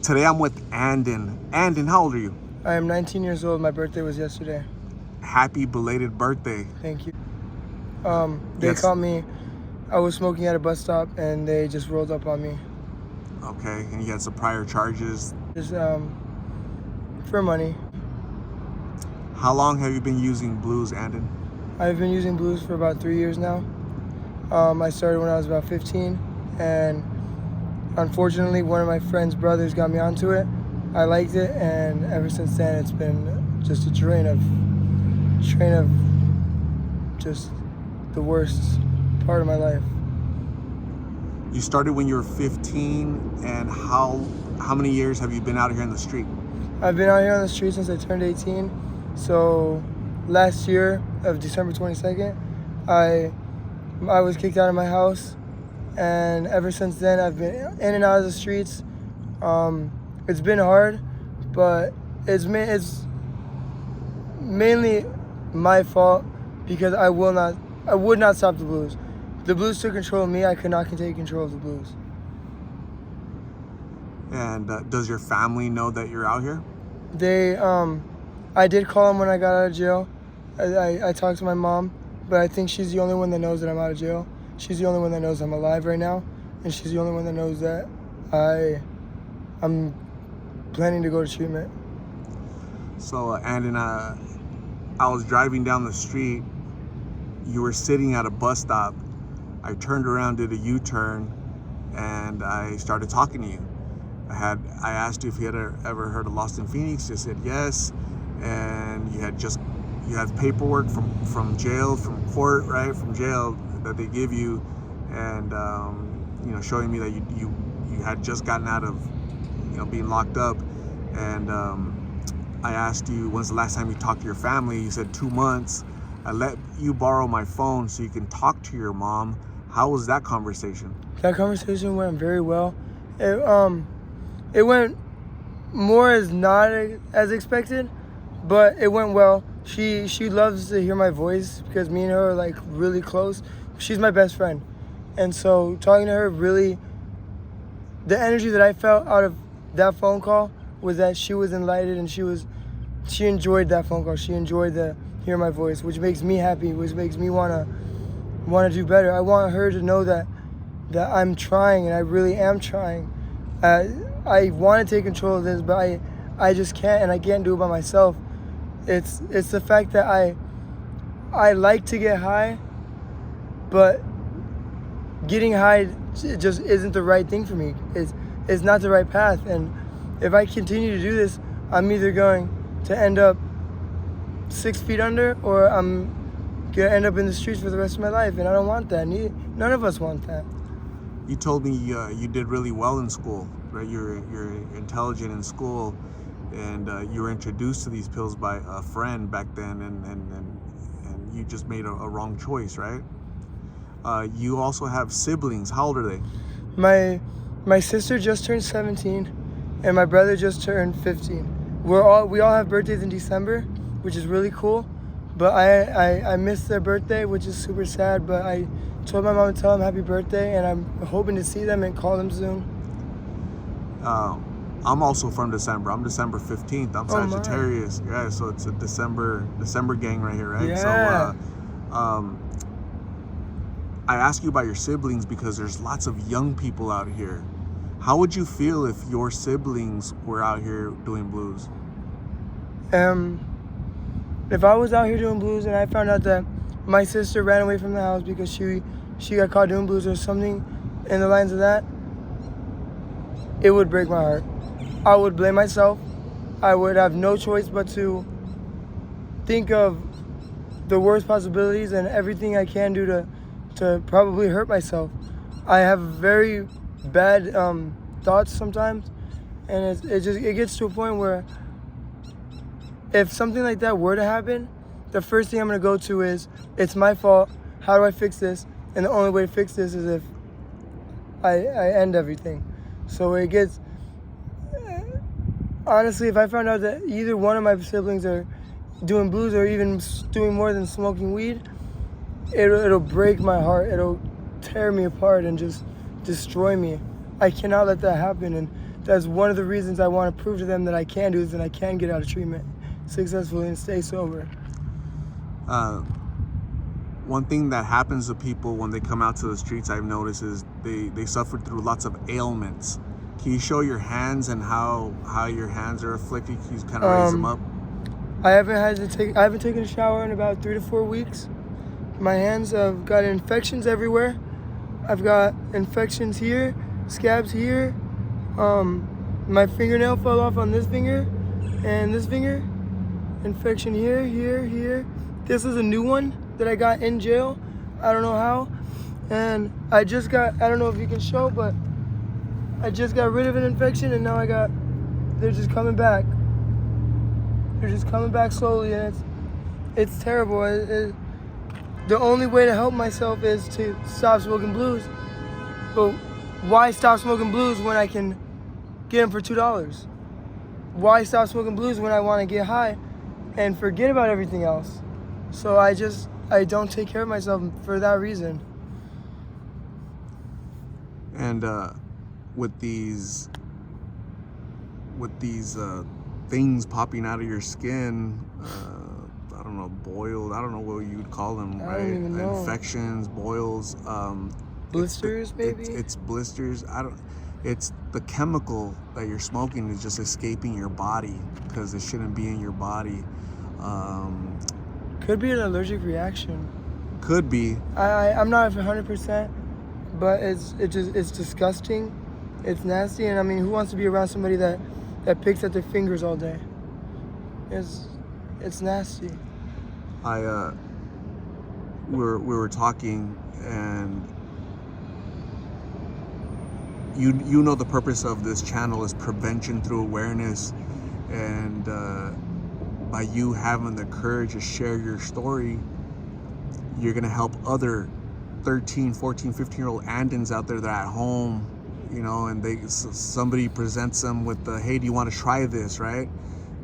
Today I'm with Anden. Anden, how old are you? I am 19 years old. My birthday was yesterday. Happy belated birthday. Thank you. They Yes. caught me. I was smoking at a bus stop, and they just rolled up on me. Okay, and you had some prior charges. Just for money. How long have you been using blues, Anden? I've been using blues for about 3 years now. I started when I was about 15, and unfortunately, one of my friend's brothers got me onto it. I liked it, and ever since then, it's been just a train of just the worst part of my life. You started when you were 15, and how many years have you been out here in the street? I've been out here on the street since I turned 18. So last year of December 22nd, I was kicked out of my house, and ever since then I've been in and out of the streets. It's been hard, but it's mainly my fault because I would not stop the blues. The blues took control of me. I could not take control of the blues. And does your family know that you're out here? I did call them when I got out of jail. I talked to my mom, but I think she's the only one that knows that I'm out of jail. She's the only one that knows I'm alive right now, and she's the only one that knows that I'm planning to go to treatment. So, Anden, I was driving down the street. You were sitting at a bus stop. I turned around, did a U-turn, and I started talking to you. I asked you if you had ever heard of Lost in Phoenix. You said yes, and you had paperwork from jail, from court, right, from jail that they give you, and showing me that you had just gotten out of being locked up. And I asked you, when's the last time you talked to your family? You said 2 months. I let you borrow my phone so you can talk to your mom. How was that conversation? That conversation went very well. It went more as not as expected, but it went well. She loves to hear my voice because me and her are like really close. She's my best friend. And so talking to her, really, the energy that I felt out of that phone call was that she was enlightened, and she enjoyed that phone call. She enjoyed the hear my voice, which makes me happy, which makes me wanna do better. I want her to know that I'm trying, and I really am trying. I want to take control of this, but I just can't, and I can't do it by myself. It's the fact that I like to get high, but getting high just isn't the right thing for me. It's not the right path, and if I continue to do this, I'm either going to end up 6 feet under, or I'm gonna end up in the streets for the rest of my life, and I don't want that. None of us want that. You told me you did really well in school, right? You're intelligent in school, and you were introduced to these pills by a friend back then, and you just made a wrong choice, right? You also have siblings. How old are they? My sister just turned 17, and my brother just turned 15. We all have birthdays in December, which is really cool. But I missed their birthday, which is super sad. But I told my mom to tell them happy birthday, and I'm hoping to see them and call them soon. I'm also from December. I'm December 15th. I'm Sagittarius. Yeah, so it's a December gang right here, right? Yeah. So I ask you about your siblings because there's lots of young people out here. How would you feel if your siblings were out here doing blues? If I was out here doing blues and I found out that my sister ran away from the house because she got caught doing blues or something in the lines of that, it would break my heart. I would blame myself. I would have no choice but to think of the worst possibilities and everything I can do to probably hurt myself. I have very bad thoughts sometimes, and it gets to a point where if something like that were to happen, the first thing I'm gonna go to is, it's my fault. How do I fix this? And the only way to fix this is if I end everything. So it gets, honestly, if I found out that either one of my siblings are doing blues or even doing more than smoking weed, it'll break my heart. It'll tear me apart and just destroy me. I cannot let that happen. And that's one of the reasons I want to prove to them that I can do this and I can get out of treatment successfully and stay sober. One thing that happens to people when they come out to the streets, I've noticed, is they suffer through lots of ailments. Can you show your hands and how your hands are afflicted? Can you kind of raise them up? I haven't taken a shower in about 3 to 4 weeks. My hands have got infections everywhere. I've got infections here, scabs here. My fingernail fell off on this finger and this finger. Infection here, here, here. This is a new one that I got in jail. I don't know how. And I don't know if you can show, but I just got rid of an infection and now they're just coming back. They're just coming back slowly, and it's terrible. The only way to help myself is to stop smoking blues. But why stop smoking blues when I can get them for $2? Why stop smoking blues when I want to get high and forget about everything else? So I don't take care of myself for that reason. And with these things popping out of your skin, I don't know, boiled, I don't know what you'd call them, right? I don't even know. Infections, boils, Blisters, maybe? It's blisters. It's the chemical that you're smoking is just escaping your body because it shouldn't be in your body. Could be an allergic reaction. Could be. I'm not 100%, but it's disgusting. It's nasty, and I mean, who wants to be around somebody that picks at their fingers all day? It's nasty. We were talking, and you know the purpose of this channel is prevention through awareness, and by you having the courage to share your story, you're gonna help other 13, 14, 15-year-old Andons out there that are at home, you know, and somebody presents them with the, hey, do you want to try this, right?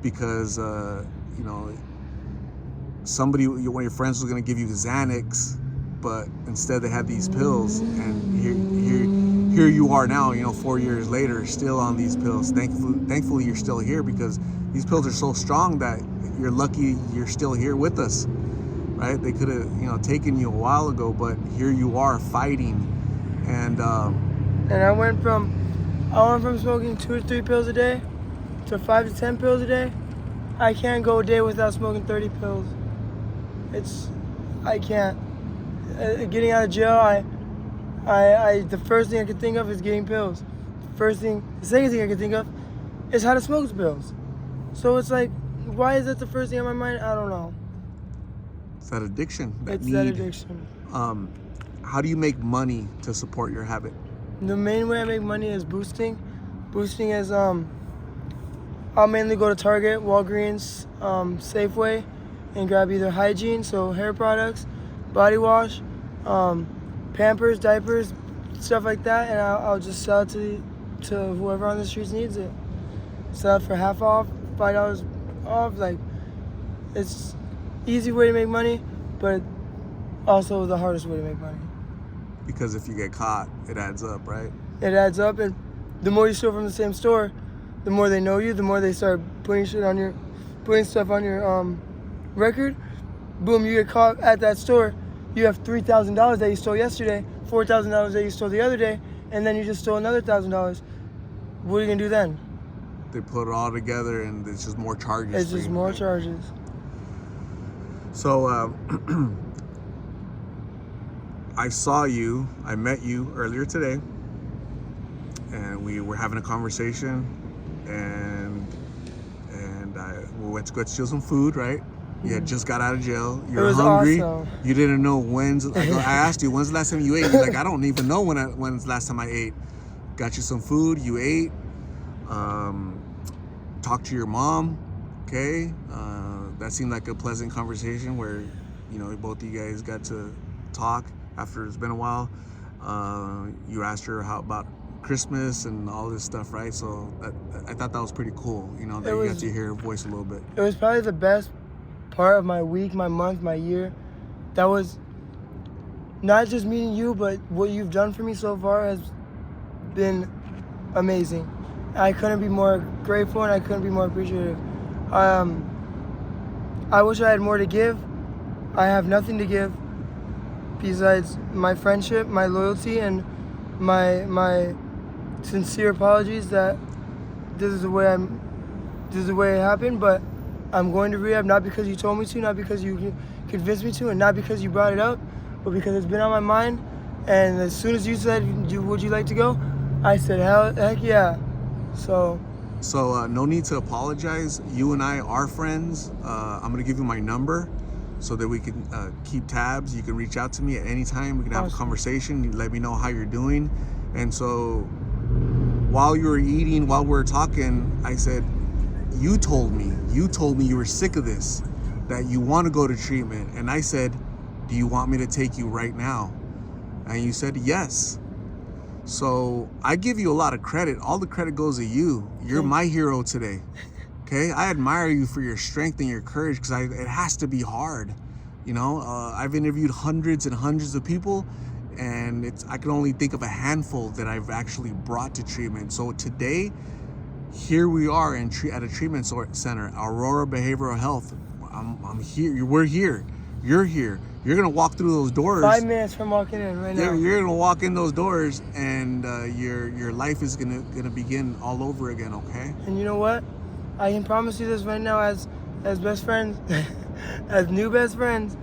Because you know, one of your friends was gonna give you Xanax, but instead they had these pills, and here you are now, you know, 4 years later, still on these pills. Thankfully you're still here, because these pills are so strong that you're lucky you're still here with us, right? They could have, you know, taken you a while ago, but here you are fighting, and I went from smoking 2 to 3 pills a day to 5 to 10 pills a day. I can't go a day without smoking 30 pills. I can't. Getting out of jail, the first thing I could think of is getting pills. The second thing I could think of is how to smoke the pills. So it's like, why is that the first thing on my mind? I don't know. It's that addiction. That addiction. How do you make money to support your habit? The main way I make money is boosting. Boosting is I'll mainly go to Target, Walgreens, Safeway, and grab either hygiene, so hair products, body wash, Pampers, diapers, stuff like that, and I'll just sell it to whoever on the streets needs it. Sell it for half off, $5 off. Like, it's easy way to make money, but also the hardest way to make money. Because if you get caught, it adds up, right? It adds up, and the more you steal from the same store, the more they know you, the more they start putting stuff on your record. Boom, you get caught at that store. You have $3,000 that you stole yesterday, $4,000 that you stole the other day, and then you just stole another $1,000. What are you gonna do then? They put it all together, and it's just more charges. It's just more charges. So I met you earlier today, and we were having a conversation, and we went to go steal some food, right? You had just got out of jail. You were hungry. Awesome. You didn't know I asked you, when's the last time you ate? You're like, I don't even know when's the last time I ate. Got you some food. You ate. Talked to your mom. Okay. That seemed like a pleasant conversation where, you know, both of you guys got to talk after it's been a while. You asked her about Christmas and all this stuff, right? So I thought that was pretty cool. You know, that you got to hear her voice a little bit. It was probably the best part of my week, my month, my year. That was not just meeting you, but what you've done for me so far has been amazing. I couldn't be more grateful and I couldn't be more appreciative. I wish I had more to give. I have nothing to give besides my friendship, my loyalty, and my sincere apologies that this is the way it happened. But I'm going to rehab, not because you told me to, not because you convinced me to, and not because you brought it up, but because it's been on my mind. And as soon as you said, would you like to go? I said, heck yeah. So no need to apologize. You and I are friends. I'm gonna give you my number so that we can keep tabs. You can reach out to me at any time. We can have a conversation. You let me know how you're doing. And so while you were eating, while we were talking, I said, you told me you were sick of this, that you want to go to treatment. And I said, do you want me to take you right now? And you said yes. So I give you a lot of credit. All the credit goes to you. You're my hero today. Okay, I admire you for your strength and your courage, because it has to be hard. You know, I've interviewed hundreds and hundreds of people, and I can only think of a handful that I've actually brought to treatment. So today, here we are at a treatment center, Aurora Behavioral Health. I'm here. We're here. You're here. You're gonna walk through those doors. 5 minutes from walking in right now. You're gonna walk in those doors, and your life is gonna begin all over again. Okay. And you know what? I can promise you this right now, as best friends, as new best friends,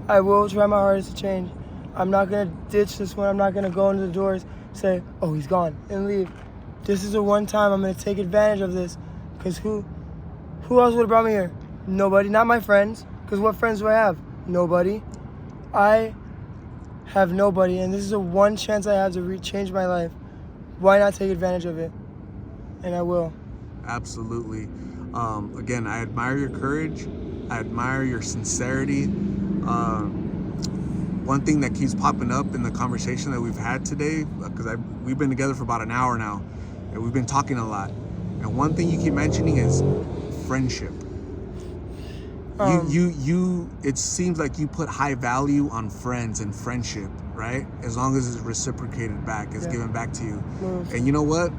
I will try my hardest to change. I'm not gonna ditch this one. I'm not gonna go into the doors, say, "Oh, he's gone," and leave. This is the one time I'm gonna take advantage of this, because who else would have brought me here? Nobody. Not my friends. Because what friends do I have? Nobody. I have nobody, and this is the one chance I have to change my life. Why not take advantage of it? And I will. Absolutely. Again, I admire your courage. I admire your sincerity. One thing that keeps popping up in the conversation that we've had today, because we've been together for about an hour now, and we've been talking a lot. And one thing you keep mentioning is friendship. It seems like you put high value on friends and friendship, right? As long as it's reciprocated back, it's given back to you. Yes. And you know what?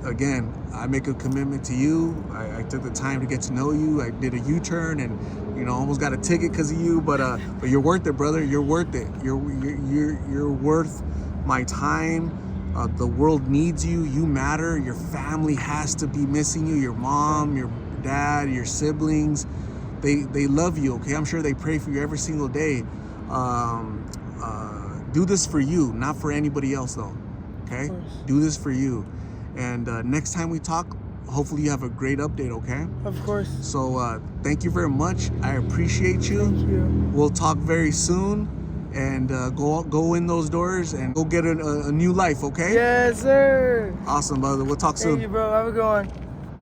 Again, I make a commitment to you. I took the time to get to know you. I did a U-turn and, almost got a ticket because of you. But you're worth it, brother. You're worth it. You're worth my time. The world needs you. You matter. Your family has to be missing you. Your mom, your dad, your siblings. They love you, okay? I'm sure they pray for you every single day. Do this for you, not for anybody else, though, okay? Do this for you. And next time we talk, hopefully you have a great update, okay? Of course. So thank you very much. I appreciate you. Thank you. We'll talk very soon. And go in those doors and go get a new life, okay? Yes, sir. Awesome, brother. We'll talk soon. Thank you, bro. Have a good one.